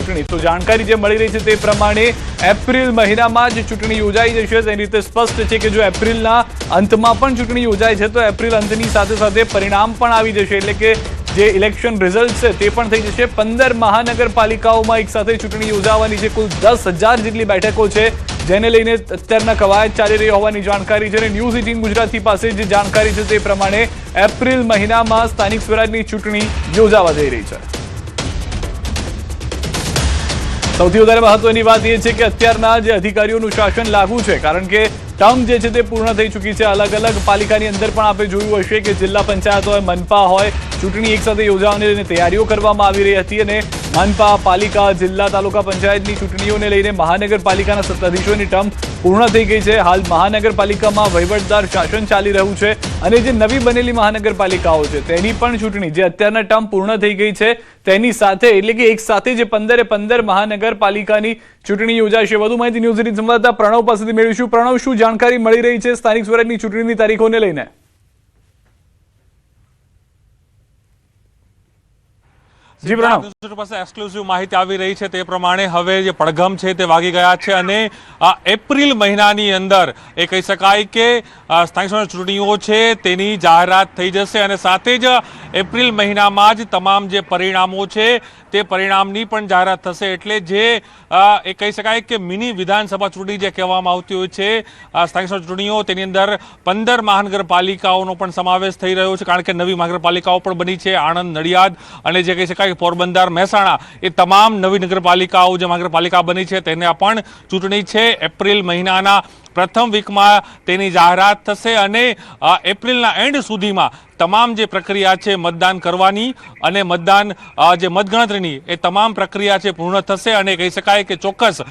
ચૂંટણી. તો જાણકારી જે મળી રહી છે તે પ્રમાણે એપ્રિલ મહિનામાં જ ચૂંટણી યોજાઈ જશે. તેની રીતે સ્પષ્ટ છે કે જો એપ્રિલના અંતમાં પણ ચૂંટણી યોજાય છે તો એપ્રિલ અંતની સાથે સાથે પરિણામ પણ આવી જશે. એટલે કે જે ઇલેક્શન રિઝલ્ટ છે તે પણ થઈ જશે. 15 મહાનગરપાલિકાઓમાં એક સાથે ચૂંટણી યોજાવાની છે. કુલ 10,000 જેટલી બેઠકો છે, જેને લઈને અત્યારના કવાયત ચાલી રહી હોવાની જાણકારી છે. અને ન્યૂઝ 18 ગુજરાતી પાસે જે જાણકારી છે તે પ્રમાણે એપ્રિલ મહિનામાં સ્થાનિક સ્વરાજની ચૂંટણી યોજાવા જઈ રહી છે. સૌથી વધારે મહત્વની વાત એ છે કે અત્યારના જે અધિકારીઓનું શાસન લાગુ છે, કારણ કે ટર્મ જે છે તે પૂર્ણ થઈ ચૂકી છે. અલગ અલગ પાલિકાની અંદર પણ આપણે જોયું હશે કે જિલ્લા પંચાયત હોય, મનપા હોય, ચૂંટણી એક સાથે યોજાવાની લઈને તૈયારીઓ કરવામાં આવી રહી હતી. અને મનપા, પાલિકા, જિલ્લા, તાલુકા પંચાયતની ચૂંટણીઓને લઈને મહાનગરપાલિકાના સત્તાધીશોની ટર્મ પૂર્ણ થઈ ગઈ છે. હાલ મહાનગરપાલિકામાં વહીવટદાર શાસન ચાલી રહ્યું છે. અને જે નવી બનેલી મહાનગરપાલિકાઓ છે તેની પણ ચૂંટણી જે અત્યારના ટર્મ પૂર્ણ થઈ ગઈ છે તેની સાથે, એટલે કે એક સાથે જે 15 મહાનગરપાલિકાની ચૂંટણી યોજાશે. વધુ માહિતી ન્યૂઝ 18 સંવાદદાતા પ્રણવ પાસેથી મેળવીશું. પ્રણવ, શું જાણકારી મળી રહી છે સ્થાનિક સ્વરાજની ચૂંટણીની તારીખોને લઈને? જી પ્રણવ, પાસે એક્સક્લુઝિવ માહિતી આવી રહી છે તે પ્રમાણે હવે જે પડઘમ છે તે વાગી ગયા છે અને એપ્રિલ મહિનાની અંદર એ કહી શકાય કે સ્થાનિક સ્વરાજની ચૂંટણીઓ છે તેની જાહેરાત થઈ જશે. અને સાથે જ એપ્રિલ મહિનામાં જ તમામ જે પરિણામો છે તે પરિણામની પણ જાહેરાત થશે. એટલે જે એ કહી શકાય કે મિની વિધાનસભા ચૂંટણી જે કહેવામાં આવતી હોય છે સ્થાનિક સ્વરાજ ચૂંટણીઓ, તેની અંદર 15 મહાનગરપાલિકાઓનો પણ સમાવેશ થઈ રહ્યો છે. કારણ કે નવી મહાનગરપાલિકાઓ પણ બની છે. આણંદ, નડિયાદ અને જે કહી શકાય પોરબંદર, મહેસાણા, એ તમામ નવી નગરપાલિકાઓ જે મહાનગરપાલિકા બની છે તેને પણ ચૂંટણી છે એપ્રિલ મહિનાના પ્રથમ વીકમાં તેની જાહેરાત થશે. અને એપ્રિલના એન્ડ સુધીમાં તમામ જે પ્રક્રિયા છે મતદાન કરવાની અને મતદાન જે મતગણતરીની એ તમામ પ્રક્રિયા છે પૂર્ણ થશે. અને કહી શકાય કે ચોક્કસ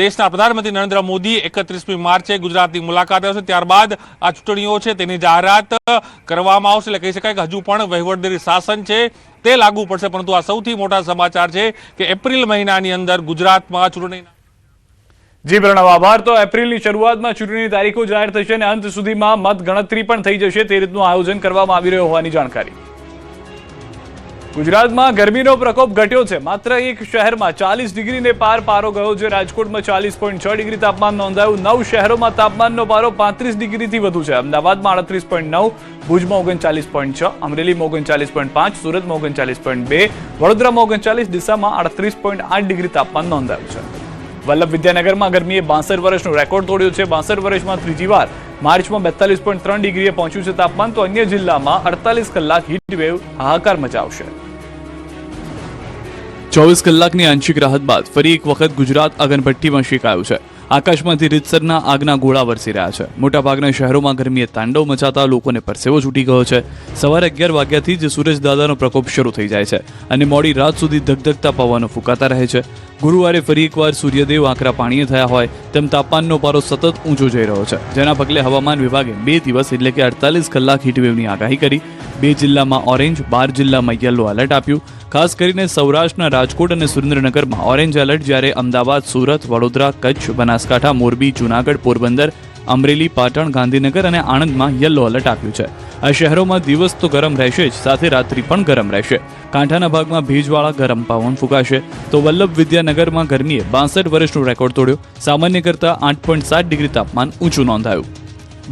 દેશના પ્રધાનમંત્રી નરેન્દ્ર મોદી 31મી માર્ચે ગુજરાતની મુલાકાતે આવશે. ત્યારબાદ આ ચૂંટણીઓ છે તેની જાહેરાત કરવામાં આવશે. એટલે કહી શકાય કે હજુ પણ વહીવટદારી શાસન છે તે લાગુ પડશે. પરંતુ આ સૌથી મોટા સમાચાર છે કે એપ્રિલ મહિનાની અંદર ગુજરાતમાં ચૂંટણી. જી પ્રણવ, આભાર. તો એપ્રિલની શરૂઆતમાં ચૂંટણીની તારીખો જાહેર થશે અને અંત સુધીમાં મત ગણતરી પણ થઈ જશે. તે રીતનું આયોજન કરવામાં આવી રહ્યું હોવાની જાણકારી. ગુજરાતમાં ગરમીનો પ્રકોપ ઘટ્યો છે. માત્ર એક શહેરમાં 40 ડિગ્રીને પાર પારો ગયો છે. રાજકોટમાં 40.6 ડિગ્રી તાપમાન નોંધાયું. 9 શહેરોમાં તાપમાનનો પારો 35 ડિગ્રીથી વધુ છે. અમદાવાદમાં 38.9, ભુજમાં 39.6, અમરેલીમાં 39.5, સુરતમાં 39.2, વડોદરામાં 39, ડીસામાં 38.8 ડિગ્રી તાપમાન નોંધાયું છે. વલ્લભ વિદ્યાનગરમાં ગરમીએ 62 વર્ષનો રેકોર્ડ તોડ્યો છે. 62 વર્ષમાં ત્રીજી વાર માર્ચમાં 42.3 ડિગ્રીએ પહોંચ્યું છે તાપમાન. તો અન્ય જિલ્લામાં 48 કલાક હીટવેવ હાહાકાર મચાવશે. 24 કલાકની આંશિક રાહત બાદ ફરી એક વખત ગુજરાત અગનભઠ્ઠીમાં શેકાયું છે. આકાશમાંથી રીતસરના આગના ગોળા વરસી રહ્યા છે. મોટાભાગના શહેરોમાં ગરમીએ તાંડવ મચાતા લોકોને પરસેવો છૂટી ગયો છે. સવારે 11 વાગ્યાથી જ સૂરજદાદાનો પ્રકોપ શરૂ થઈ જાય છે અને મોડી રાત સુધી ધગધગતા પવનો ફૂંકાતા રહે છે. ગુરુવારે ફરી એકવાર સૂર્યદેવ આકરા પાણીએ થયા હોય તેમ તાપમાનનો પારો સતત ઊંચો જઈ રહ્યો છે. જેના પગલે હવામાન વિભાગે 2 દિવસ એટલે કે 48 કલાક હીટવેવની આગાહી કરી. 2 જિલ્લામાં ઓરેન્જ, 12 જિલ્લામાં યલો એલર્ટ આપ્યું. ખાસ કરીને સૌરાષ્ટ્રના રાજકોટ અને સુરેન્દ્રનગરમાં ઓરેન્જ એલર્ટ, જ્યારે અમદાવાદ, સુરત, વડોદરા, કચ્છ, બનાસકાંઠા, મોરબી, જૂનાગઢ, પોરબંદર, અમરેલી, પાટણ, ગાંધીનગર અને આણંદમાં યલો એલર્ટ આપ્યું છે. આ શહેરોમાં દિવસ તો ગરમ રહેશે જ, સાથે રાત્રિ પણ ગરમ રહેશે. કાંઠાના ભાગમાં ભેજવાળા ગરમ પવન ફૂંકાશે. તો વલ્લભ વિદ્યાનગરમાં ગરમીએ 62 વર્ષનો રેકોર્ડ તોડ્યો. સામાન્ય કરતાં 8.7 ડિગ્રી તાપમાન ઊંચું નોંધાયું.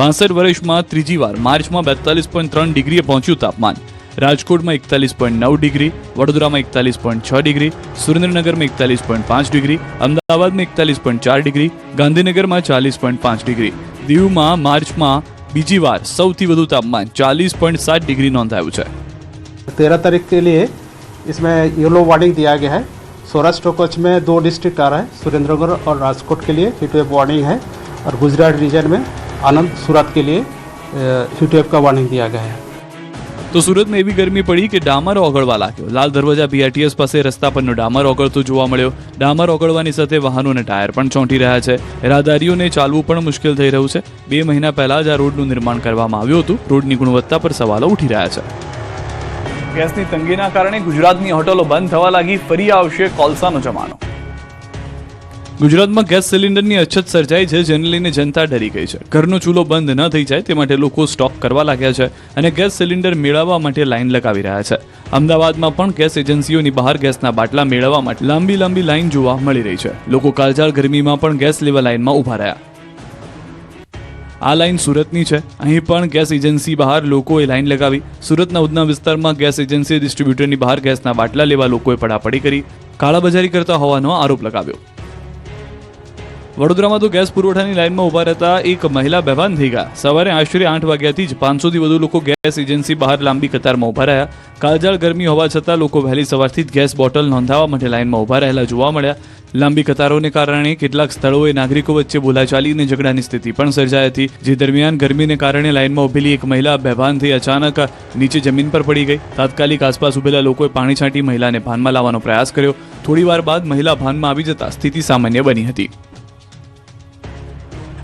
62 વર્ષમાં ત્રીજી વાર માર્ચમાં 42.3 ડિગ્રીએ પહોંચ્યું તાપમાન. રાજકોટમાં 41.9 ડિગ્રી, વડોદરામાં 41.6 ડિગ્રી, સુરેન્દ્રનગરમાં 41.5 ડિગ્રી, અમદાવાદમાં 41.4 ડિગ્રી, ગાંધીનગરમાં 40.5 ડિગ્રી. દીવમાં માર્ચમાં બીજી વાર સૌથી વધુ તાપમાન 40.7 डिग्री नोंधाયું છે. 13 तारीख के लिए इसमें येलो वार्निंग दिया गया है. सौराष्ट्र कच्छ में 2 डिस्ट्रिक्ट आ रहा है, सुरेंद्रनगर और राजकोट के लिए हीटवेव वार्निंग है और गुजरात रीजन में आनंद, सूरत के लिए हीटवेव का वार्निंग दिया गया है. તો સુરતમાં એવી ગરમી પડી કે ડામર ઓગળવા લાગ્યો. લાલ દરવાજા BRTS પાસે રસ્તા પરનો ડામર ઓગળતો જોવા મળ્યો. ડામર ઓગળવાની સાથે વાહનોના ટાયર પણ ચોંટી રહ્યા છે. રાહદારીઓને ચાલવું પણ મુશ્કેલ થઈ રહ્યું છે. 2 મહિના પહેલા જ આ રોડનું નિર્માણ કરવામાં આવ્યું હતું. રોડની ગુણવત્તા પર સવાલો ઉઠી રહ્યા છે. ગેસની તંગીના કારણે ગુજરાતની હોટલો બંધ થવા લાગી. ફરી આવશે કોલસાનો જમાનો. ગુજરાતમાં ગેસ સિલિન્ડરની અછત સર્જાઈ છે, જેને લઈને જનતા ડરી ગઈ છે. ઘરનો ચૂલો બંધ ન થઈ જાય તે માટે લોકો સ્ટોક કરવા લાગ્યા છે અને ગેસ સિલિન્ડર મેળવવા માટે લાઈન લગાવી રહ્યા છે. અમદાવાદમાં પણ ગેસ એજન્સીઓની બહાર ગેસના બાટલા મેળવવા માટે લાંબી લાઈન જોવા મળી રહી છે. લોકો કાળઝાળ ગરમીમાં પણ ગેસ લેવા લાઈનમાં ઊભા રહ્યા. આ લાઈન સુરતની છે. અહીં પણ ગેસ એજન્સી બહાર લોકોએ લાઈન લગાવી. સુરતના ઉધના વિસ્તારમાં ગેસ એજન્સી ડિસ્ટ્રીબ્યુટરની બહાર ગેસના બાટલા લેવા લોકોએ પડાપડી કરી કાળાબજારી કરતા હોવાનો આરોપ લગાવ્યો. વડોદરામાં તો ગેસ પુરવઠાની લાઈનમાં ઊભા રહેતા એક મહિલા બેભાન થઈ ગયા. સવારે આશરે 8 વાગ્યાથી જ 500થી વધુ લોકો ગેસ એજન્સી બહાર લાંબી કતારમાં ઊભા રહ્યા. કાળઝાળ ગરમી હોવા છતાં લોકો વહેલી સવારથી જ ગેસ બોટલ નોંધાવવા માટે લાઈનમાં ઊભા રહેલા જોવા મળ્યા. લાંબી કતારોને કારણે કેટલાક સ્થળોએ નાગરિકો વચ્ચે બોલાચાલી અને ઝઘડાની સ્થિતિ પણ સર્જાઈ હતી. જે દરમિયાન ગરમીને કારણે લાઈનમાં ઊભેલી એક મહિલા બેભાન થઈ અચાનક નીચે જમીન પર પડી ગઈ. તાત્કાલિક આસપાસ ઊભેલા લોકોએ પાણી છાંટી મહિલાને ભાનમાં લાવવાનો પ્રયાસ કર્યો. થોડીવાર બાદ મહિલા ભાનમાં આવી જતા સ્થિતિ સામાન્ય બની હતી.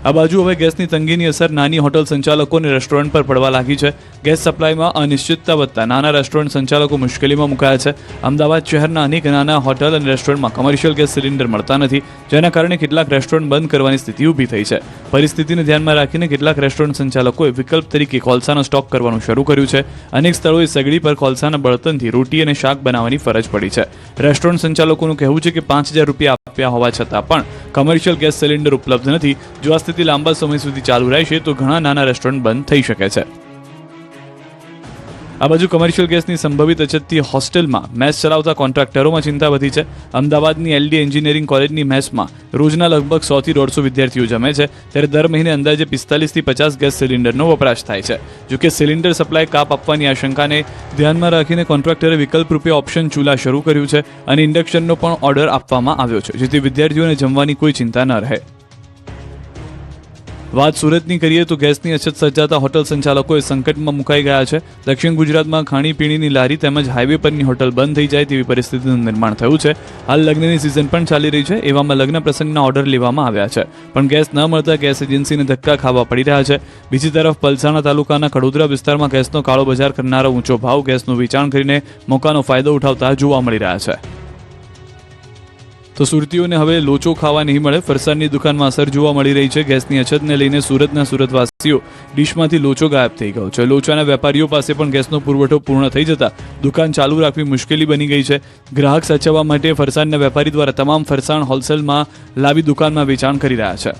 આ બાજુ હવે ગેસની તંગીની અસર નાની હોટલ સંચાલકો અને રેસ્ટોરન્ટ પર પડવા લાગી છે. ગેસ સપ્લાયમાં અનિશ્ચિતતા વધતા નાના રેસ્ટોરન્ટ સંચાલકો મુશ્કેલીમાં મુકાયા છે. અમદાવાદ શહેરના અનેક નાના હોટલ અને રેસ્ટોરન્ટમાં કમર્શિયલ ગેસ સિલિન્ડર મળતા નથી, જેના કારણે કેટલાક રેસ્ટોરન્ટ બંધ કરવાની સ્થિતિ ઊભી થઈ છે. પરિસ્થિતિને ધ્યાનમાં રાખીને કેટલાક રેસ્ટોરન્ટ સંચાલકોએ વિકલ્પ તરીકે કોલસાનો સ્ટોક કરવાનું શરૂ કર્યું છે. અનેક સ્થળોએ સગડી પર કોલસાના બળતણથી રોટી અને શાક બનાવવાની ફરજ પડી છે. રેસ્ટોરન્ટ સંચાલકોનું કહેવું છે કે 5,000 રૂપિયા આપ્યા હોવા છતાં પણ કમર્શિયલ ગેસ સિલિન્ડર ઉપલબ્ધ નથી. જો આ સ્થિતિ લાંબા સમય સુધી ચાલુ રહેશે તો ઘણા નાના રેસ્ટોરન્ટ બંધ થઈ શકે છે. આ બાજુ કમર્શિયલ ગેસની સંભવિત અછતથી હોસ્ટેલમાં મેસ ચલાવતા કોન્ટ્રાક્ટરોમાં ચિંતા વધી છે. અમદાવાદની એલડી એન્જિનિયરિંગ કોલેજની મેસમાં રોજના લગભગ 100 થી 150 વિદ્યાર્થીઓ જમે છે, ત્યારે દર મહિને અંદાજે 45 થી 50 ગેસ સિલિન્ડરનો વપરાશ થાય છે. જોકે સિલિન્ડર સપ્લાય કાપ આપવાની આશંકાને ધ્યાનમાં રાખીને કોન્ટ્રાક્ટરે વિકલ્પ રૂપે ઓપ્શન ચૂલા શરૂ કર્યું છે અને ઇન્ડક્શનનો પણ ઓર્ડર આપવામાં આવ્યો છે, જેથી વિદ્યાર્થીઓને જમવાની કોઈ ચિંતા ન રહે. વાત સુરતની કરીએ તો ગેસની અછત સર્જાતા હોટલ સંચાલકોએ સંકટમાં મુકાઈ ગયા છે. દક્ષિણ ગુજરાતમાં ખાણીપીણીની લારી તેમજ હાઈવે પરની હોટલ બંધ થઈ જાય તેવી પરિસ્થિતિનું નિર્માણ થયું છે. હાલ લગ્નની સિઝન પણ ચાલી રહી છે. એવામાં લગ્ન પ્રસંગના ઓર્ડર લેવામાં આવ્યા છે, પણ ગેસ ન મળતા ગેસ એજન્સીને ધક્કા ખાવા પડી રહ્યા છે. બીજી તરફ પલસાણા તાલુકાના કડોદરા વિસ્તારમાં ગેસનો કાળો બજાર કરનારા ઊંચો ભાવ ગેસનું વેચાણ કરીને મોકાનો ફાયદો ઉઠાવતા જોવા મળી રહ્યા છે. તો સુરતીઓને હવે લોચો ખાવા નહીં મળે. ફરસાણની દુકાનમાં અસર જોવા મળી રહી છે. ગેસની અછતને લઈને સુરતના સુરતવાસીઓ ડીશમાંથી લોચો ગાયબ થઈ ગયો છે. લોચાના વેપારીઓ પાસે પણ ગેસનો પુરવઠો પૂર્ણ થઈ જતા દુકાન ચાલુ રાખવી મુશ્કેલી બની ગઈ છે. ગ્રાહક સાચવવા માટે ફરસાણના વેપારી દ્વારા તમામ ફરસાણ હોલસેલમાં લાવી દુકાનમાં વેચાણ કરી રહ્યા છે.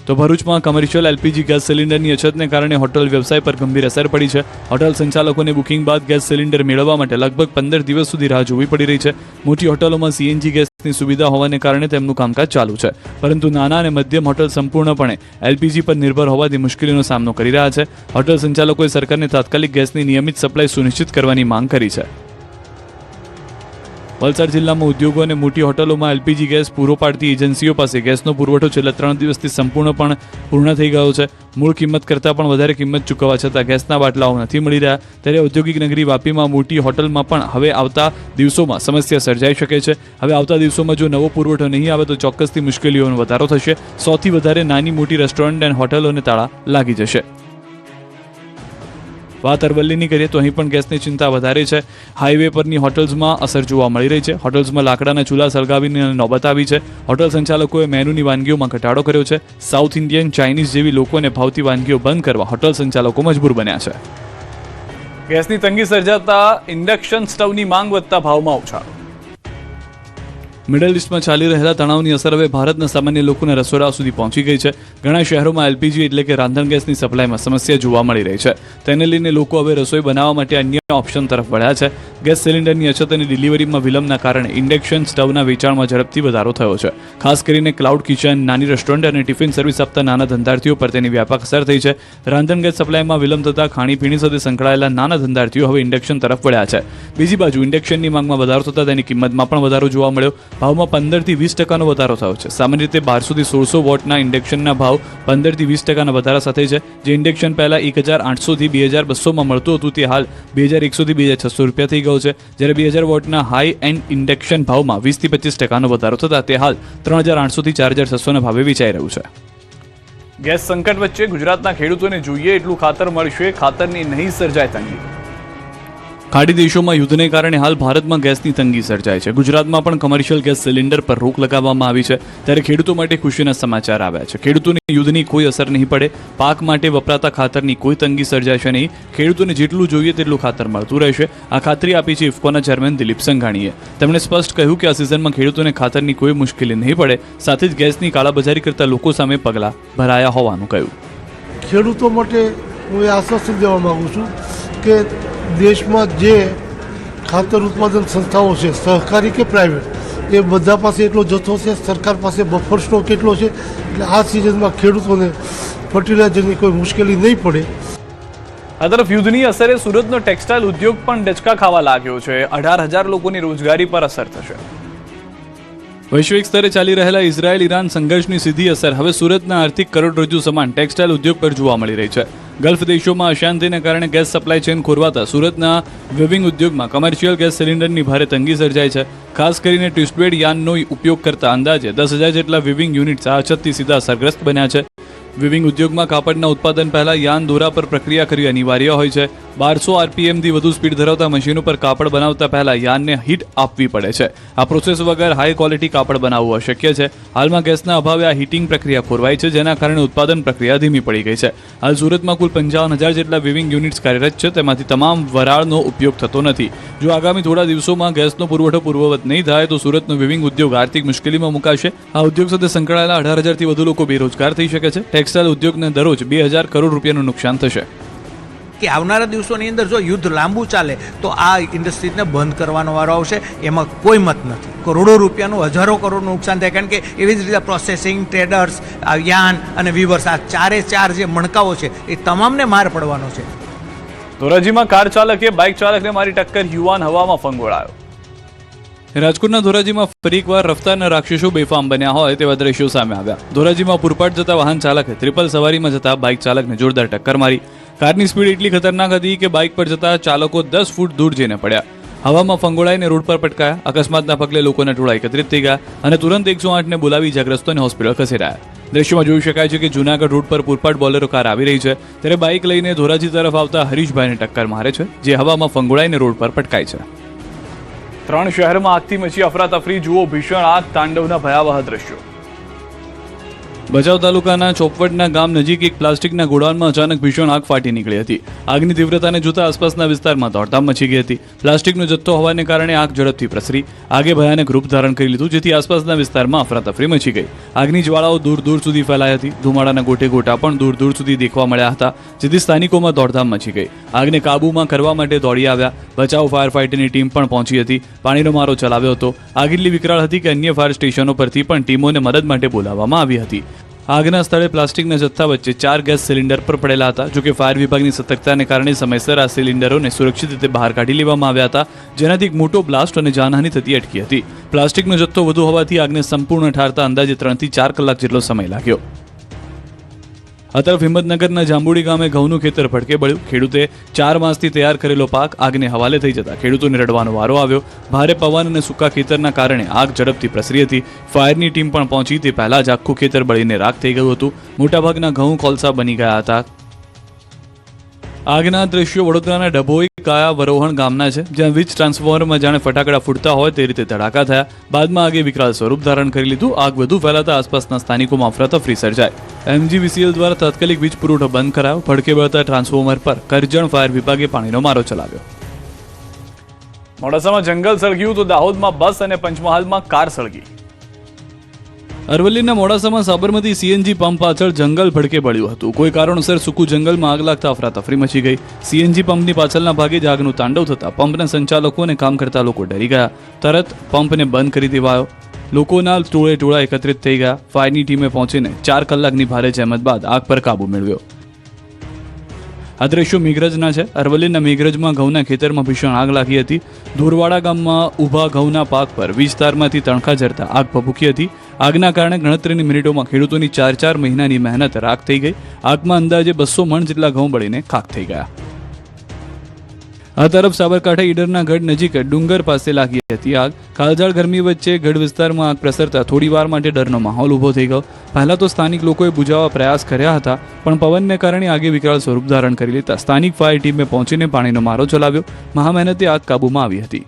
તો ભરૂચમાં કમર્શિયલ એલપીજી ગેસ સિલિન્ડરની અછતને કારણે હોટલ વ્યવસાય પર ગંભીર અસર પડી છે. હોટલ સંચાલકોને બુકિંગ બાદ ગેસ સિલિન્ડર મેળવવા માટે લગભગ 15 દિવસ સુધી રાહ જોવી પડી રહી છે. મોટી હોટલોમાં સીએનજી ગેસની સુવિધા હોવાને કારણે તેમનું કામકાજ ચાલુ છે, પરંતુ નાના અને મધ્યમ હોટલ સંપૂર્ણપણે એલપીજી પર નિર્ભર હોવાથી મુશ્કેલીનો સામનો કરી રહ્યા છે. હોટલ સંચાલકોએ સરકારને તાત્કાલિક ગેસની નિયમિત સપ્લાય સુનિશ્ચિત કરવાની માંગ કરી છે. વલસાડ જિલ્લામાં ઉદ્યોગો અને મોટી હોટલોમાં એલપીજી ગેસ પૂરો પાડતી એજન્સીઓ પાસે ગેસનો પુરવઠો છેલ્લા 3 દિવસથી સંપૂર્ણપણે પૂર્ણ થઈ ગયો છે. મૂળ કિંમત કરતાં પણ વધારે કિંમત ચૂકવવા છતાં ગેસના બાટલાઓ નથી મળી રહ્યા. ત્યારે ઔદ્યોગિક નગરી વાપીમાં મોટી હોટલમાં પણ હવે આવતા દિવસોમાં સમસ્યા સર્જાઈ શકે છે. હવે આવતા દિવસોમાં જો નવો પુરવઠો નહીં આવે તો ચોક્કસથી મુશ્કેલીઓનો વધારો થશે. 100 થી વધારે નાની મોટી રેસ્ટોરન્ટ અને હોટલોને તાળા લાગી જશે. વાત અરવલ્લીની કરીએ તો અહીં પણ ગેસની ચિંતા વધારે છે. હાઈવે પરની હોટલ્સમાં અસર જોવા મળી રહી છે. હોટલ્સમાં લાકડાના ચૂલા સળગાવીને નોબત આવી છે. હોટલ સંચાલકોએ મેનુની વાનગીઓમાં ઘટાડો કર્યો છે. સાઉથ ઇન્ડિયન, ચાઇનીઝ જેવી લોકોને ભાવતી વાનગીઓ બંધ કરવા હોટલ સંચાલકો મજબૂર બન્યા છે. ગેસની તંગી સર્જાતા ઇન્ડક્શન સ્ટવની માંગ વધતા ભાવમાં ઉછાળો. મિડલ ઇસ્ટમાં ચાલી રહેલા તણાવની અસર હવે ભારતના સામાન્ય લોકોના રસોડા સુધી પહોંચી ગઈ છે. ઘણા શહેરોમાં એલપીજી એટલે કે રાંધણ ગેસની સપ્લાયમાં સમસ્યા જોવા મળી રહી છે. તેને લઈને લોકો હવે રસોઈ બનાવવા માટે અન્ય ઓપ્શન તરફ વળ્યા છે. ગેસ સિલિન્ડરની અછત અને ડિલિવરીમાં વિલંબના કારણે ઇન્ડક્શન સ્ટવના વેચાણમાં ઝડપથી વધારો થયો છે. ખાસ કરીને ક્લાઉડ કિચન, નાની રેસ્ટોરન્ટ અને ટિફિન સર્વિસ આપતા નાના ધંધાર્થીઓ પર તેની વ્યાપક અસર થઈ છે. રાંધણ ગેસ સપ્લાયમાં વિલંબ થતાં ખાણીપીણી સાથે સંકળાયેલા નાના ધંધાર્થીઓ હવે ઇન્ડક્શન તરફ વળ્યા છે. બીજી બાજુ ઇન્ડક્શનની માંગમાં વધારો થતાં તેની કિંમતમાં પણ વધારો જોવા મળ્યો. ભાવમાં 15 થી 20% વધારો થયો છે. સામાન્ય રીતે 1200 થી 1600 વોટના ઇન્ડક્શનના ભાવ 15 થી 20% વધારા સાથે છે. જે ઇન્ડક્શન પહેલા 1800 થી 2200 માં મળતું હતું તે હાલ 2100 થી 2600 રૂપિયા થઈ ગયો છે. જ્યારે 2000 વોટના હાઈ એન્ડ ઇન્ડક્શન ભાવમાં 20 થી 25% વધારો થતાં તે હાલ 3800 થી 4600 ના ભાવે વેચાઈ રહ્યું છે. ગેસ સંકટ વચ્ચે ગુજરાતના ખેડૂતોને જોઈએ એટલું ખાતર મળશે, ખાતરની નહીં સર્જાય તંગી. ખાડી દેશોમાં યુદ્ધને કારણે હાલ ભારતમાં ગેસની તંગી સર્જાય છે. ગુજરાતમાં પણ કમર્શિયલ ગેસ સિલિન્ડર પર રોક લગાવવામાં આવી છે. ત્યારે ખેડૂતો માટે ખુશીના સમાચાર આવ્યા છે. ખેડૂતોને યુદ્ધની કોઈ અસર નહીં પડે. પાક માટે વપરાતા ખાતરની કોઈ તંગી સર્જાશે નહીં. ખેડૂતોને જેટલું જોઈએ તેટલું ખાતર મળતું રહેશે. આ ખાતરી આપી છે ઇફકોના ચેરમેન દિલીપ સંઘાણીએ. તેમણે સ્પષ્ટ કહ્યું કે આ સિઝનમાં ખેડૂતોને ખાતરની કોઈ મુશ્કેલી નહીં પડે. સાથે જ ગેસની કાળાબજારી કરતા લોકો સામે પગલાં ભરાયા હોવાનું કહ્યું. ખેડૂતો માટે હું એ આશ્વાસન દેવા માગું છું કે દેશમાં જે ખાતર ઉત્પાદન સંસ્થાઓ છે, સહકારી કે પ્રાઇવેટ, એ બધા પાસે એટલો જથ્થો છે. સરકાર પાસે બફર સ્ટોક એટલો છે. એટલે આ સિઝનમાં ખેડૂતોને ફર્ટિલાઇઝરની કોઈ મુશ્કેલી નહીં પડે. આ તરફ યુદ્ધની અસરે સુરતનો ટેક્સટાઇલ ઉદ્યોગ પણ ડચકા ખાવા લાગ્યો છે. 18,000 લોકોની રોજગારી પર અસર થશે. વૈશ્વિક સ્તરે ચાલી રહેલા ઇઝરાયલ ઈરાન સંઘર્ષની સીધી અસર હવે સુરતના આર્થિક કરોડરજ્જુ સમાન ટેક્સટાઇલ ઉદ્યોગ પર જોવા મળી રહી છે. ગલ્ફ દેશોમાં અશાંતિને કારણે ગેસ સપ્લાય ચેન ખોરવાતા સુરતના વિવિંગ ઉદ્યોગમાં કમર્શિયલ ગેસ સિલિન્ડરની ભારે તંગી સર્જાય છે. ખાસ કરીને ટ્વિસ્ટબેડ યાનનો ઉપયોગ કરતા અંદાજે 10,000 જેટલા વિવિંગ યુનિટ્સ આ અછતથી સીધા અસરગ્રસ્ત બન્યા છે. વિવિંગ ઉદ્યોગમાં કાપડના ઉત્પાદન પહેલા યાન દોરા પર પ્રક્રિયા કરવી અનિવાર્ય હોય છે. 1200 આરપીએમથી વધુ સ્પીડ ધરાવતા મશીનો પર કાપડ બનાવતા પહેલા યાનને હીટ આપવી પડે છે. આ પ્રોસેસ વગર હાઈ ક્વોલિટી કાપડ બનાવવું અશક્ય છે. હાલમાં ગેસના અભાવે આ હીટિંગ પ્રક્રિયા ખોરવાઈ છે, જેના કારણે ઉત્પાદન પ્રક્રિયા ધીમી પડી ગઈ છે. હાલ સુરતમાં કુલ 55,000 જેટલા વિવિંગ યુનિટ્સ કાર્યરત છે. તેમાંથી તમામ વરાળનો ઉપયોગ થતો નથી. જો આગામી થોડા દિવસોમાં ગેસનો પુરવઠો પૂર્વવત નહીં થાય તો સુરતનો વિવિંગ ઉદ્યોગ આર્થિક મુશ્કેલીમાં મુકાશે. આ ઉદ્યોગ સાથે સંકળાયેલા 18,000થી વધુ લોકો બેરોજગાર થઈ શકે છે. ટેક્સટાઇલ ઉદ્યોગને દરરોજ 2,000 કરોડ રૂપિયાનું નુકસાન થશે. કે આવનારા દિવસોની અંદર જો યુદ્ધ લાંબુ ચાલે તો આ ઇન્ડસ્ટ્રીઝને બંધ કરવાનો વારો આવશે. એમાં કોઈ મત નથી. કરોડો રૂપિયાનું, હજારો કરોડનું નુકસાન થાય. કારણ કે એવી જ રીતે પ્રોસેસિંગ, ટ્રેડર્સ, યાન અને વીવર્સ, આ ચારે ચાર જે મણકાઓ છે એ તમામને માર પડવાનો છે. ધોરાજીમાં કાર ચાલકે બાઇક ચાલકને મારી ટક્કર, યુવાન હવામાં ફંગોળાયો. રાજકોટના ધોરાજીમાં ફરી એકવાર રફતારના રાક્ષસો બેફામ બન્યા હોય તેવા દ્રશ્યો સામે આવ્યા. ધોરાજીમાં પૂરપાટ જતા વાહન ચાલકે ટ્રિપલ સવારીમાં જતા બાઇક ચાલકને જોરદાર ટક્કર મારી. કારની સ્પીડ એટલી ખતરનાક હતી કે બાઇક પર જતા ચાલકો 10 ફૂટ દૂર જઈને પડ્યા. હવામાં ફંગોળાઈને રોડ પર પટકાયા. અકસ્માતના પગલે લોકોના ટોળા એકત્રિત થઈ ગયા અને તુરંત 108ને બોલાવી ઇજાગ્રસ્તોને હોસ્પિટલ ખસેડાયા. દ્રશ્યમાં જોઈ શકાય છે કે જૂનાગઢ રોડ પર પૂરપાટ બોલેરો કાર આવી રહી છે, ત્યારે બાઇક લઈને ધોરાજી તરફ આવતા હરીશભાઈને ટક્કર મારે છે, જે હવામાં ફંગોળાઈને રોડ પર પટકાય છે. 3 શહેરમાં આગથી મચી અફરાતફરી. જુઓ ભીષણ આગ તાંડવના ભયાવહ દ્રશ્યો. ભચાઉ તાલુકાના ચોપવડના ગામ નજીક એક પ્લાસ્ટિકના ગોડાઉનમાં અચાનક ભીષણ આગ ફાટી નીકળી હતી. આગની તીવ્રતાને જોતા આસપાસના વિસ્તારમાં દોડધામ મચી ગઈ હતી. પ્લાસ્ટિકનો જથ્થો હોવાને કારણે આગ ઝડપથી પ્રસરી આગે ભયાનક રૂપ ધારણ કરી લીધું, જેથી આસપાસના વિસ્તારમાં અફરાતફરી મચી ગઈ. આગની જ્વાળાઓ દૂર દૂર સુધી ફેલાઈ હતી. ધુમાડાના ગોટે ગોટા પણ દૂર દૂર સુધી દેખવા મળ્યા હતા, જેથી સ્થાનિકોમાં દોડધામ મચી ગઈ. આગને કાબૂમાં કરવા માટે દોડી આવ્યા બચાવ ફાયર ફાઇટરની ટીમ પણ પહોંચી હતી. પાણીનો મારો ચલાવ્યો હતો. આગ એટલી વિકરાળ હતી કે અન્ય ફાયર સ્ટેશનો પરથી પણ ટીમોને મદદ માટે બોલાવવામાં આવી હતી. આગના સ્થળે પ્લાસ્ટિકના જથ્થા વચ્ચે 4 ગેસ સિલિન્ડર પર પડેલા હતા. જોકે ફાયર વિભાગની સતર્કતાને કારણે સમયસર આ સિલિન્ડરોને સુરક્ષિત રીતે બહાર કાઢી લેવામાં આવ્યા હતા, જેનાથી એક મોટો બ્લાસ્ટ અને જાનહાનિ થતી અટકી હતી. પ્લાસ્ટિકનો જથ્થો વધુ હોવાથી આગને સંપૂર્ણ ઠારતા અંદાજે 3 થી 4 કલાક જેટલો સમય લાગ્યો. આ તરફ હિંમતનગરના જાંબુડી ગામે ઘઉંનું ખેતર ભડકે બળ્યું. ખેડૂતે 4 માસથી તૈયાર કરેલો પાક આગને હવાલે થઈ જતા ખેડૂતોને રડવાનો વારો આવ્યો. ભારે પવન અને સૂકા ખેતરના કારણે આગ ઝડપથી પ્રસરી હતી. ફાયરની ટીમ પણ પહોંચી તે પહેલા જ આખું ખેતર બળીને રાખ થઈ ગયું હતું. મોટાભાગના ઘઉં કોલસા બની ગયા હતા. આગના દ્રશ્યો વડોદરાના ડભોઈ કાયા વરોહણ ગામના છે, જ્યાં વીજ ટ્રાન્સફોર્મરમાં જાણે ફટાકડા ફૂટતા હોય તે રીતે ધડાકા થયા. બાદમાં આગે વિકરાળ સ્વરૂપ ધારણ કરી લીધું. આગ વધુ ફેલાતા આસપાસના સ્થાનિકોમાં અફરાતફરી સર્જાઈ. MGVCL દ્વારા તાત્કાલિક વીજ પુરવઠો બંધ કરાયો. ભડકે બળતા ટ્રાન્સફોર્મર પર કરજણ ફાયર વિભાગે પાણીનો મારો ચલાવ્યો. મોડાસામાં જંગલ સળગ્યું તો દાહોદમાં બસ અને પંચમહાલમાં કાર સળગી. અરવલ્લીના મોડાસામાં સાબરમતી CNG પંપ પાછળ જંગલ ભડકે બળ્યું હતું. કોઈ કારણોસર સૂકું જંગલમાં આગ લાગતા અફરાતફરી મચી ગઈ. CNG પંપની પાછળના ભાગે જ આગનું તાંડવ થતા પંપના સંચાલકો અને કામ કરતા લોકો ડરી ગયા. તરત પંપને બંધ કરી દેવાયો. લોકોના ટોળા એકત્રિત થઈ ગયા. ફાયરની ટીમે પહોંચીને 4 કલાકની ભારે જહેમત બાદ આગ પર કાબુ મેળવ્યો. આ દ્રશ્યો મેઘરજના છે. અરવલ્લીના મેઘરજમાં ઘઉંના ખેતરમાં ભીષણ આગ લાગી હતી. ધોરવાડા ગામમાં ઊભા ઘઉંના પાક પર વીજ તારમાંથી તણખા ઝરતા આગ ભભૂકી હતી. આગના કારણે ગણતરીની મિનિટોમાં ખેડૂતોની 4 મહિનાની મહેનત રાખ થઈ ગઈ. આગમાં અંદાજે 200 મણ જેટલા ઘઉં બળીને ખાખ થઈ ગયા. આ તરફ સાબરકાંઠા ઈડરના ગઢ નજીક ડુંગર પાસે લાગી હતી આગ. કાળઝાળ ગરમી વચ્ચે ગઢ વિસ્તારમાં આગ પ્રસરતા થોડીવાર માટે ડરનો માહોલ ઊભો થઈ ગયો. પહેલા તો સ્થાનિક લોકોએ બુઝાવવા પ્રયાસ કર્યા હતા, પણ પવનને કારણે આગે વિકરાળ સ્વરૂપ ધારણ કરી લેતા સ્થાનિક ફાયર ટીમે પહોંચીને પાણીનો મારો ચલાવ્યો. મહામહેનતે આગ કાબૂમાં આવી હતી.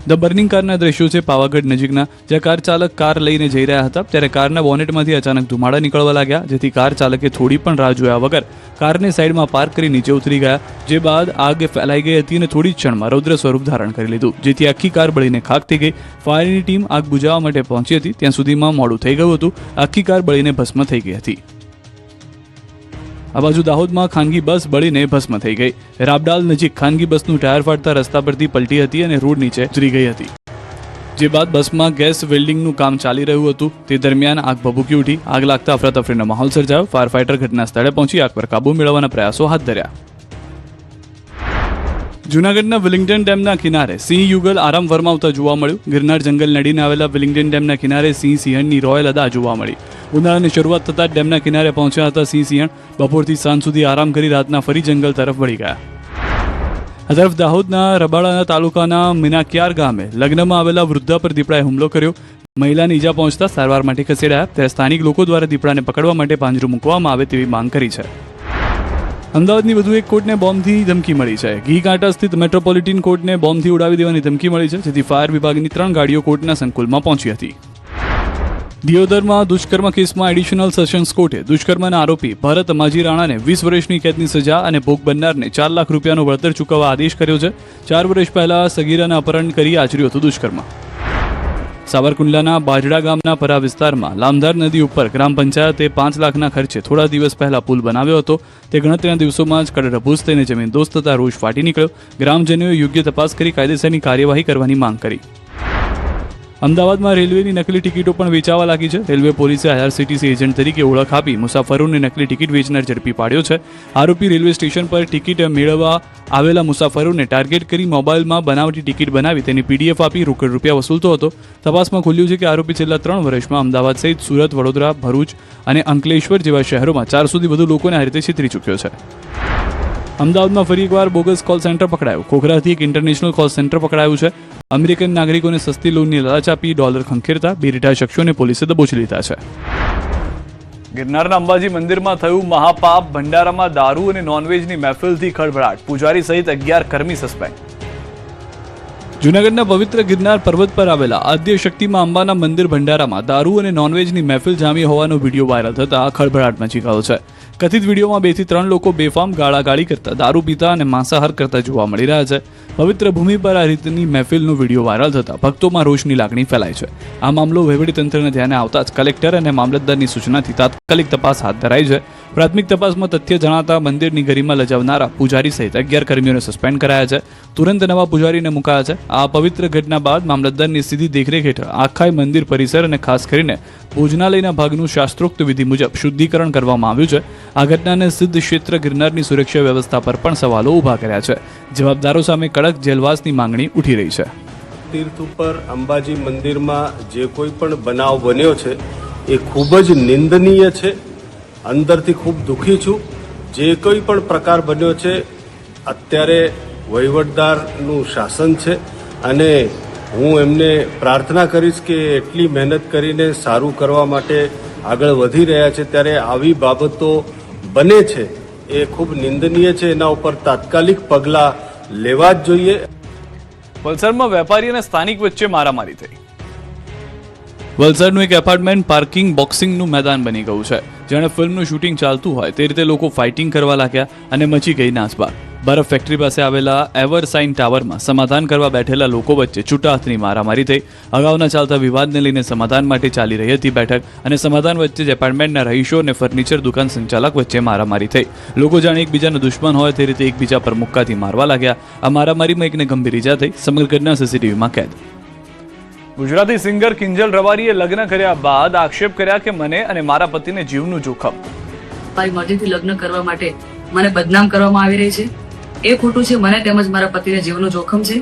ધ બર્નિંગ કારના દ્રશ્યો છે પાવાગઢ નજીકના, જ્યાં કાર ચાલક કાર લઈને જઈ રહ્યા હતા ત્યારે કારના બોનેટમાંથી અચાનક ધુમાડા નીકળવા લાગ્યા, જેથી કાર ચાલકે થોડી પણ રાહ જોયા વગર કારને સાઈડમાં પાર્ક કરી નીચે ઉતરી ગયા. જે બાદ આગ ફેલાઈ ગઈ હતી અને થોડી જ ક્ષણમાં રૌદ્ર સ્વરૂપ ધારણ કરી લીધું, જેથી આખી કાર બળીને ખાખ થઈ ગઈ. ફાયરની ટીમ આગ બુઝાવવા માટે પહોંચી હતી, ત્યાં સુધીમાં મોડું થઈ ગયું હતું. આખી કાર બળીને ભસ્મ થઈ ગઈ હતી. આ બાજુ દાહોદમાં ખાનગી બસ બળીને ભસ્મ થઈ ગઈ. રાબડાલ નજીક ખાનગી બસનું ટાયર ફાટતા રસ્તા પરથી પલટી હતી અને રોડ નીચે ઉતરી ગઈ હતી. જે બાદ બસમાં ગેસ વેલ્ડિંગનું કામ ચાલી રહ્યું હતું, તે દરમિયાન આગ ભભૂકી ઉઠી. આગ લાગતા અફરાતફરીનો માહોલ સર્જાયો. ફાયર ફાઈટર ઘટના સ્થળે પહોંચી આગ પર કાબુ મેળવવાના પ્રયાસો હાથ ધર્યા. જૂનાગઢના વિલિંગ્ટન ડેમના કિનારે સિંહ યુગલ આરામ ફરમાવતા જોવા મળ્યું. ગિરનાર જંગલ નડીને આવેલા વિલિંગ્ટન ડેમના કિનારે સિંહની રોયલ અદા જોવા મળી. ઉનાળાની શરૂઆત થતાં ડેમના કિનારે પહોંચ્યા હતા સિંહણ. બપોરથી સાંજ સુધી આરામ કરી રાતના ફરી જંગલ તરફ વળી ગયા. આ તરફ દાહોદના રબાળાના તાલુકાના મિનાકિયાર ગામે લગ્નમાં આવેલા વૃદ્ધા પર દીપડાએ હુમલો કર્યો. મહિલાને ઈજા પહોંચતા સારવાર માટે ખસેડાયા, ત્યારે સ્થાનિક લોકો દ્વારા દીપડાને પકડવા માટે પાંજરું મૂકવામાં આવે તેવી માંગ કરી છે. અમદાવાદની વધુ એક કોર્ટને બોમ્બથી ધમકી મળી છે. ઘી કાંટા સ્થિત મેટ્રોપોલિટન કોર્ટને બોમ્બથી ઉડાવી દેવાની ધમકી મળી છે, જેથી ફાયર વિભાગની 3 ગાડીઓ કોર્ટના સંકુલમાં પહોંચી હતી. દિયોદરમાં દુષ્કર્મ કેસમાં એડિશનલ સેશન્સ કોર્ટે દુષ્કર્મના આરોપી ભરત માજી રાણાને 20 વર્ષની કેદની સજા અને ભોગ બનનારને 4 લાખ રૂપિયાનો વળતર ચૂકવવા આદેશ કર્યો છે. 4 વર્ષ પહેલા સગીરાને અપહરણ કરી આચર્યું હતું દુષ્કર્મ. સાવરકુંડલાના બાજડા ગામના પરા વિસ્તારમાં લામધાર નદી ઉપર ગ્રામ પંચાયતે 5 લાખના ખર્ચે થોડા દિવસ પહેલા પુલ બનાવ્યો હતો. તે ગણતરીના દિવસોમાં જ કડરભૂસ થઈને જમીન દોસ્ત થતા રોષ ફાટી નીકળ્યો. ગ્રામજનોએ યોગ્ય તપાસ કરી કાયદેસરની કાર્યવાહી કરવાની માંગ કરી. અમદાવાદમાં રેલવેની નકલી ટિકિટો પણ વેચાવા લાગી છે. રેલવે પોલીસે IRCTC એજન્ટ તરીકે ઓળખ આપી મુસાફરોને નકલી ટિકિટ વેચનાર ઝડપી પાડ્યો છે. આરોપી રેલવે સ્ટેશન પર ટિકિટ મેળવવા આવેલા મુસાફરોને ટાર્ગેટ કરી મોબાઈલમાં બનાવટી ટિકિટ બનાવી તેની PDF આપી રોકડ રૂપિયા વસૂલતો હતો. તપાસમાં ખુલ્યું છે કે આરોપી છેલ્લા 3 વર્ષમાં અમદાવાદ સહિત સુરત, વડોદરા, ભરૂચ અને અંકલેશ્વર જેવા શહેરોમાં 400 થી વધુ લોકોને આ રીતે છેતરી ચૂક્યો છે. અમદાવાદમાં ફરી એકવાર બોગસ કોલ સેન્ટર પકડાયું. ખોખરાથી એક ઇન્ટરનેશનલ કોલ સેન્ટર પકડાયું છે. અમેરિકન નાગરિકોને સસ્તી લોનની લાલચ આપી ડોલર ખંખેરતા 2 રીઢા શખ્સોને પોલીસે દબોચી લીધા છે. ગિરનારના અંબાજી મંદિરમાં થયું મહાપાપ. ભંડારામાં દારૂ અને નોનવેજની મહેફિલથી ખળભળાટ. પૂજારી સહિત 11 કર્મી સસ્પેન્ડ. જૂનાગઢના પવિત્ર ગિરનાર પર્વત પર આવેલા આદ્ય શક્તિમાં અંબાના મંદિર ભંડારામાં દારૂ અને નોનવેજની મહેફિલ જામી હોવાનો વિડીયો વાયરલ થતા ખળભળાટ મચી ગયો છે. કથિત વિડીયોમાં 2 થી 3 લોકો બેફામ ગાળાગાળી કરતા, દારૂ પીતા અને માંસાહાર કરતા જોવા મળી રહ્યા છે. પવિત્ર ભૂમિ પર આ રીતની મહેફિલનો વિડીયો વાયરલ થતા ભક્તોમાં રોષની લાગણી ફેલાય છે. આ મામલો વહીવટીતંત્રને ધ્યાને આવતા જ કલેક્ટર અને મામલતદારની સૂચનાથી તાત્કાલિક તપાસ હાથ ધરાઈ છે. પ્રાથમિક તપાસમાં તથ્ય જણાતા મંદિરની ગરિમા લજાવનારા પૂજારી સહિત 11 કર્મીઓને સસ્પેન્ડ કરાયા છે. તુરંત નવા પૂજારીને મુકાયા છે. આ પવિત્ર ઘટના બાદ મામલતદારની સીધી દેખરેખ હેઠળ આખા મંદિર પરિસર અને ખાસ કરીને ભોજનાલયના ભાગનું શાસ્ત્રોક્ત વિધિ મુજબ શુદ્ધિકરણ કરવામાં આવ્યું છે. આ ઘટનાને સિદ્ધ ક્ષેત્ર ગિરનારની સુરક્ષા વ્યવસ્થા પર પણ સવાલો ઊભા કર્યા છે. જવાબદારો સામે કડક જેલવાસની માંગણી ઉઠી રહી છે. તીર્થ ઉપર અંબાજી મંદિરમાં જે કોઈ પણ બનાવ બન્યો છે એ ખૂબ જ નિંદનીય છે. અંદરથી ખૂબ દુઃખી છું. જે કોઈ પણ પ્રકાર બન્યો છે, અત્યારે વહીવટદારનું શાસન છે અને હું એમને પ્રાર્થના કરીશ કે એટલી મહેનત કરીને સારું કરવા માટે આગળ વધી રહ્યા છે, ત્યારે આવી બાબતો બને છે એ ખૂબ નિંદનીય છે. એના ઉપર તાત્કાલિક પગલાં લેવા જ જોઈએ. વલસાડમાં વેપારી અને સ્થાનિક વચ્ચે મારામારી થઈ. વલસાડનું એક એપાર્ટમેન્ટ પાર્કિંગ બોક્સિંગનું મેદાન બની ગયું છે. જાણે ફિલ્મનું શૂટિંગ ચાલતું હોય તે રીતે લોકો ફાઇટિંગ કરવા લાગ્યા અને મચી ગઈ નાસભાગ. બરફ ફેક્ટરી પાસે આવેલા એવરસાઇન ટાવરમાં સમાધાન કરવા બેઠેલા લોકો વચ્ચે છૂટા હાથની મારામારી થઈ. અગાઉના ચાલતા વિવાદને લઈને સમાધાન માટે ચાલી રહી હતી બેઠક અને સમાધાન વચ્ચે જ એપાર્ટમેન્ટના રહીશો અને ફર્નિચર દુકાન સંચાલક વચ્ચે મારામારી થઈ. લોકો જાણે એકબીજાના દુશ્મન હોય તે રીતે એકબીજા પર મુક્કાથી મારવા લાગ્યા. આ મારામારીમાં એકને ગંભીર ઈજા થઈ. સમગ્ર ઘટના CCTVમાં કેદ. ગુજરાતી સિંગર કિંજલ રવારીએ લગ્ન કર્યા બાદ આક્ષેપ કર્યા કે મને અને મારા પતિને જીવનું જોખમ. મારી મરજીથી લગ્ન કરવા માટે મને બદનામ કરવામાં આવી રહી છે. એ ખોટું છે. મને તેમજ મારા પતિના જીવનું જોખમ છે,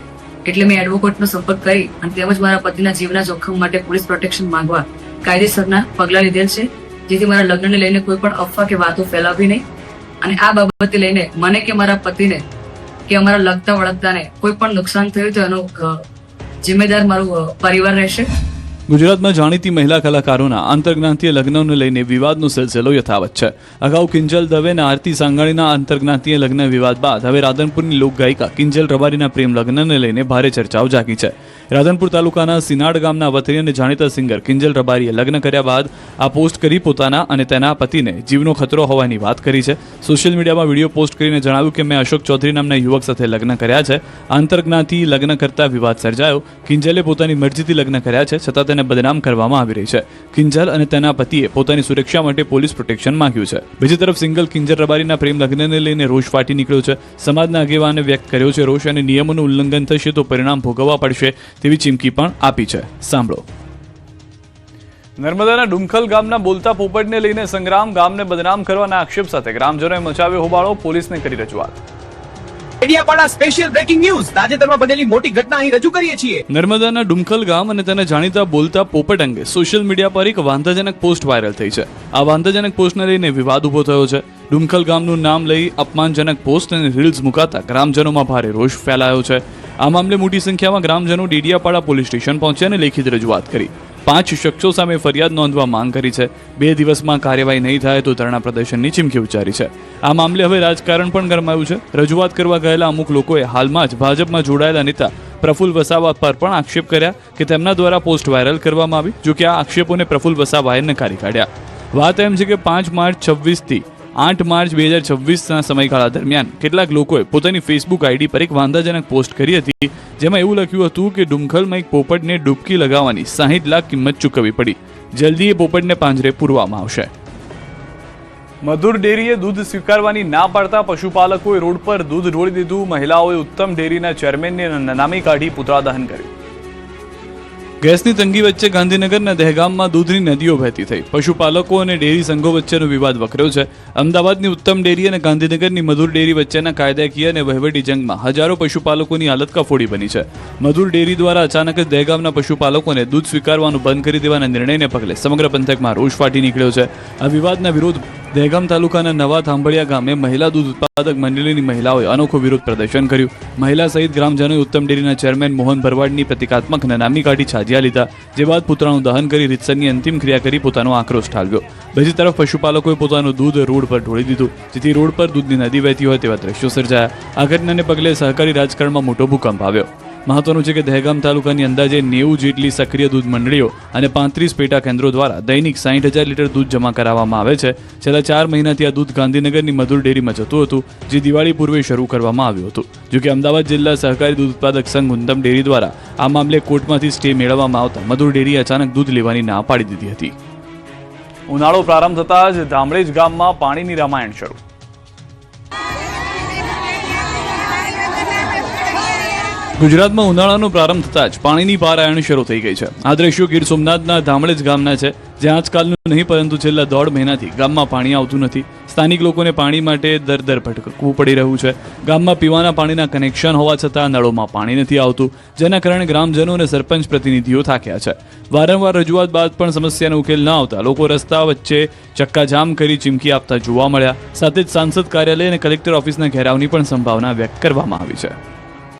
એટલે મેં એડવોકેટનો સંપર્ક કરી અને તેમજ મારા પતિના જીવના જોખમ માટે પોલીસ પ્રોટેક્શન માંગવા કાયદેસરના પગલાં લીધેલ છે, જેથી મારા લગ્નને લઈને કોઈ પણ અફવા કે વાતો ફેલાવી નહીં અને આ બાબતે લઈને મને કે મારા પતિને કે અમારા લગતા વળગતાને કોઈ પણ નુકસાન થયું તો એનો જિમ્મેદાર મારું પરિવાર રહેશે. ગુજરાતમાં જાણીતી મહિલા કલાકારોના આંતરજ્ઞાતીય લગ્નોને લઈને વિવાદનો સિલસિલો યથાવત છે. અગાઉ કિંજલ દવે અને આરતી સાંગાણીના આંતરજ્ઞાતીય લગ્ન વિવાદ બાદ હવે રાધનપુરની લોકગાયિકા કિંજલ રબારીના પ્રેમ લગ્નને લઈને ભારે ચર્ચાઓ જાગી છે. રાધનપુર તાલુકાના સિનાડ ગામના વતની અને જાણીતા સિંગર કિંજલ રબારીએ લગ્ન કર્યા બાદ આ પોસ્ટ કરી પોતાના અને તેના પતિને જીવનો ખતરો હોવાની વાત કરી છે. સોશિયલ મીડિયામાં વિડીયો પોસ્ટ કરીને જણાવ્યું કે મેં અશોક ચૌધરી નામના યુવક સાથે લગ્ન કર્યા છે. આંતરજ્ઞાતી લગ્ન કરતા વિવાદ સર્જાયો. કિંજલે પોતાની મરજીથી લગ્ન કર્યા છે, છતાં તેને બદનામ કરવામાં આવી રહી છે. કિંજલ અને તેના પતિએ પોતાની સુરક્ષા માટે પોલીસ પ્રોટેક્શન માંગ્યું છે. બીજી તરફ સિંગલ કિંજલ રબારીના પ્રેમ લગ્નને લઈને રોષ ફાટી નીકળ્યો છે. સમાજના આગેવાને વ્યક્ત કર્યો છે રોષ અને નિયમોનું ઉલ્લંઘન થશે તો પરિણામ ભોગવવા પડશે તેવી ચીમકી પણ આપી છે. સાંભળો. નર્મદાના ડુમખલ ગામના બોલતા પોપટને લઈને સંગ્રામ. ગામને બદનામ કરવાના આક્ષેપ સાથે ગ્રામજનોએ મચાવ્યો હોબાળો. પોલીસને કરી રજૂઆત. ડેડિયાપાડા સ્પેશિયલ બ્રેકિંગ ન્યૂઝ તાજેતરમાં બનેલી મોટી ઘટના અહીં રજૂ કરીએ છીએ. નર્મદાના ડુમખલ ગામ અને તેના જાણીતા બોલતા પોપટ અંગે સોશિયલ મીડિયા પર એક વાંધાજનક પોસ્ટ વાયરલ થઈ છે. આ વાંધાજનક પોસ્ટને લઈને વિવાદ ઉભો થયો છે. ડુમખલ ગામનું નામ લઈ અપમાનજનક પોસ્ટ અને રીલ્સ મુકાતા ગ્રામજનોમાં ભારે રોષ ફેલાયો છે. આ મામલે મોટી સંખ્યામાં ગ્રામજનો ડેડિયાપાડા પોલીસ સ્ટેશન પહોંચ્યા અને લેખિત રજૂઆત કરી. 5 શખ્સો સામે ફરિયાદ નોંધવા માંગ કરી છે. 2 દિવસમાં કાર્યવાહી નહીં થાય તો ધરણા પ્રદર્શનની ચીમકી ઉચ્ચારી છે. આ મામલે હવે રાજકારણ પણ ગરમાયું છે. રજૂઆત કરવા ગયેલા અમુક લોકોએ હાલમાં જ ભાજપમાં જોડાયેલા નેતા પ્રફુલ્લ વસાવા પર પણ આક્ષેપ કર્યા કે તેમના દ્વારા પોસ્ટ વાયરલ કરવામાં આવી. જો કે આ આક્ષેપોને પ્રફુલ્લ વસાવાએ નકારી કાઢ્યા. વાત એમ છે કે 5 માર્ચ 26 થી 8 માર્ચ 2026ના સમયગાળા દરમિયાન કેટલાક લોકોએ પોતાની ફેસબુક આઈડી પર એક વાંધાજનક પોસ્ટ કરી હતી, જેમાં એવું લખ્યું હતું કે ડુમખલમાં એક પોપટને ડૂબકી લગાવવાની 60 લાખ કિંમત ચૂકવવી પડી. જલ્દી એ પોપટને પાંજરે પૂરવામાં આવશે. મધુર ડેરીએ દૂધ સ્વીકારવાની ના પાડતા પશુપાલકોએ રોડ પર દૂધ ઢોળી દીધું. મહિલાઓએ ઉત્તમ ડેરીના ચેરમેનને નનામી કાઢી પુતળા દહન કર્યું. ગેસની તંગી વચ્ચે ગાંધીનગરના દહેગામમાં દૂધની નદીઓ વહેતી થઈ. પશુપાલકો અને ડેરી સંઘો વચ્ચેનો વિવાદ વકર્યો છે. અમદાવાદની ઉત્તમ ડેરી અને ગાંધીનગરની મધુર ડેરી વચ્ચેના કાયદાકીય અને વહીવટી જંગમાં હજારો પશુપાલકોની હાલત કફોડી બની છે. મધુર ડેરી દ્વારા અચાનક જ દહેગામના પશુપાલકોને દૂધ સ્વીકારવાનું બંધ કરી દેવાના નિર્ણયને પગલે સમગ્ર પંથકમાં રોષ ફાટી નીકળ્યો છે. આ વિવાદના વિરોધ દહેગામ તાલુકાના નવા થાંભળિયા ગામે મહિલા દૂધ ઉત્પાદક મંડળીની મહિલાઓએ અનોખો વિરોધ પ્રદર્શન કર્યું. મહિલા સહિત ગ્રામજનોએ ઉત્તમ ડેરીના ચેરમેન મોહન ભરવાડની પ્રતિકાત્મક નનામી કાઢી છાજિયા લીધા, જે બાદ પુતળાનું દહન કરી રીતસરની અંતિમ ક્રિયા કરી પોતાનો આક્રોશ ઠાલવ્યો. બીજી તરફ પશુપાલકોએ પોતાનું દૂધ રોડ પર ઢોળી દીધું, જેથી રોડ પર દૂધની નદી વહેતી હોય તેવા દ્રશ્યો સર્જાયા. આ ઘટનાને પગલે સહકારી રાજકારણમાં મોટો ભૂકંપ આવ્યો. મહત્વનું છે કે દહેગામ તાલુકાની અંદાજે 90 જેટલી સક્રિય દૂધ મંડળીઓ અને 35 પેટા કેન્દ્રો દ્વારા દૈનિક 60,000 લીટર દૂધ જમા કરાવવામાં આવે છે. છેલ્લા 4 મહિનાથી આ દૂધ ગાંધીનગરની મધુર ડેરીમાં જતું હતું, જે દિવાળી પૂર્વે શરૂ કરવામાં આવ્યું હતું. જોકે અમદાવાદ જિલ્લા સહકારી દૂધ ઉત્પાદક સંઘ ઉત્તમ ડેરી દ્વારા આ મામલે કોર્ટમાંથી સ્ટે મેળવવામાં આવતા મધુર ડેરીએ અચાનક દૂધ લેવાની ના પાડી દીધી હતી. ઉનાળો પ્રારંભ થતાં જ ધામળેજ ગામમાં પાણીની રામાયણ શરૂ. ગુજરાતમાં ઉનાળાનો પ્રારંભ થતાં જ પાણીની પારાયણ શરૂ થઈ ગઈ છે. આ દ્રશ્યો ગીર સોમનાથના ધામળેજ ગામના છે, જ્યાં આજકાલનું નહીં પરંતુ છેલ્લા 1.5 મહિનાથી ગામમાં પાણી આવતું નથી. સ્થાનિક લોકોને પાણી માટે દર ભટકવું પડી રહ્યું છે. ગામમાં પીવાના પાણીના કનેક્શન હોવા છતાં નળોમાં પાણી નથી આવતું, જેના કારણે ગ્રામજનો અને સરપંચ પ્રતિનિધિઓ થાક્યા છે. વારંવાર રજૂઆત બાદ પણ સમસ્યાનો ઉકેલ ન આવતા લોકો રસ્તા વચ્ચે ચક્કાજામ કરી ચીમકી આપતા જોવા મળ્યા. સાથે જ સાંસદ કાર્યાલય અને કલેક્ટર ઓફિસના ઘેરાવની પણ સંભાવના વ્યક્ત કરવામાં આવી છે.